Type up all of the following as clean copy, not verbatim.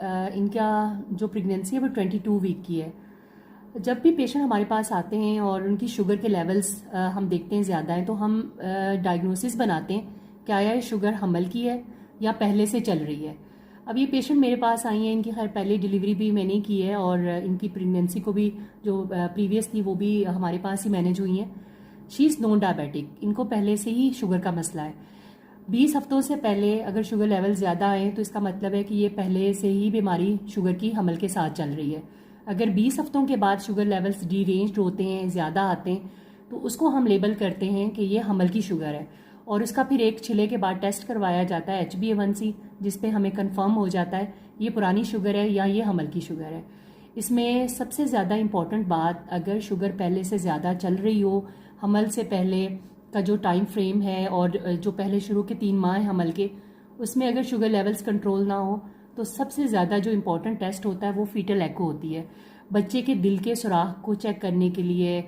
इनका जो प्रेगनेंसी है वो 22 वीक की है। जब भी पेशेंट हमारे पास आते हैं और उनकी शुगर के लेवल्स हम देखते हैं ज़्यादा हैं, तो हम डायग्नोसिस बनाते हैं क्या ये शुगर हमल की है या पहले से चल रही है। अब ये पेशेंट मेरे पास आई हैं, इनकी खैर पहले डिलीवरी भी मैंने की है और इनकी प्रेगनेंसी को भी जो प्रीवियस थी वो भी हमारे पास ही मैनेज हुई हैं। शी इज़ नॉन डायबिटिक, इनको पहले से ही शुगर का मसला है। 20 हफ्तों से पहले अगर शुगर लेवल ज़्यादा आए तो इसका मतलब है कि ये पहले से ही बीमारी शुगर की हमल के साथ चल रही है। अगर 20 हफ्तों के बाद शुगर लेवल्स डीरेंज्ड होते हैं, ज़्यादा आते हैं, तो उसको हम लेबल करते हैं कि ये हमल की शुगर है। और उसका फिर एक छिले के बाद टेस्ट करवाया जाता है HbA1c, जिस पे हमें कंफर्म हो जाता है ये पुरानी शुगर है या ये हमल की शुगर है। इसमें सबसे ज़्यादा इम्पॉर्टेंट बात, अगर शुगर पहले से ज़्यादा चल रही हो, हमल से पहले का जो टाइम फ्रेम है और जो पहले शुरू के 3 माह हमल के, उसमें अगर शुगर लेवल्स कंट्रोल ना हो तो सबसे ज़्यादा जो इम्पोर्टेंट टेस्ट होता है वो फीटल एको होती है। बच्चे के दिल के सुराख को चेक करने के लिए,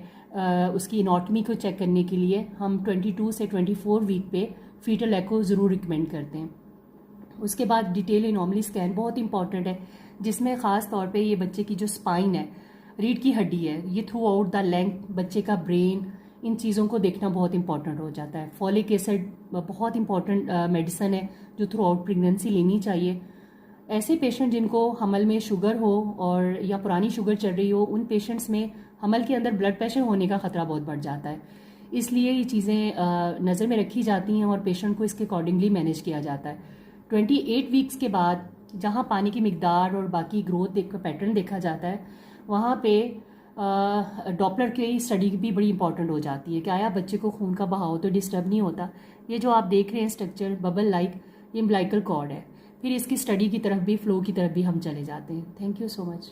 उसकी एनाटॉमी को चेक करने के लिए हम 22 से 24 वीक पे फीटल एको ज़रूर रिकमेंड करते हैं। उसके बाद डिटेल एनोमली स्कैन बहुत इंपॉर्टेंट है, जिसमें ख़ास तौर पे ये बच्चे की जो स्पाइन है, रीढ़ की हड्डी है, ये थ्रू आउट द लेंथ, बच्चे का ब्रेन, इन चीज़ों को देखना बहुत इंपॉर्टेंट हो जाता है। फॉलिक एसिड बहुत इंपॉर्टेंट मेडिसिन है जो थ्रू आउट प्रेगनेंसी लेनी चाहिए। ऐसे पेशेंट जिनको हमल में शुगर हो और या पुरानी शुगर चल रही हो, उन पेशेंट्स में हमल के अंदर ब्लड प्रेशर होने का खतरा बहुत बढ़ जाता है। इसलिए ये चीज़ें नज़र में रखी जाती हैं और पेशेंट को इसके अकॉर्डिंगली मैनेज किया जाता है। 28 वीक्स के बाद जहाँ पानी की मिकदार और बाकी ग्रोथ पैटर्न देखा जाता है, वहाँ पे डॉपलर की स्टडी भी बड़ी इंपॉर्टेंट हो जाती है कि आया बच्चे को खून का बहाव तो डिस्टर्ब नहीं होता। ये जो आप देख रहे हैं स्ट्रक्चर बबल लाइक, ये अम्बिलिकल कॉर्ड है। फिर इसकी स्टडी की तरफ भी, फ्लो की तरफ भी हम चले जाते हैं। Thank you so much.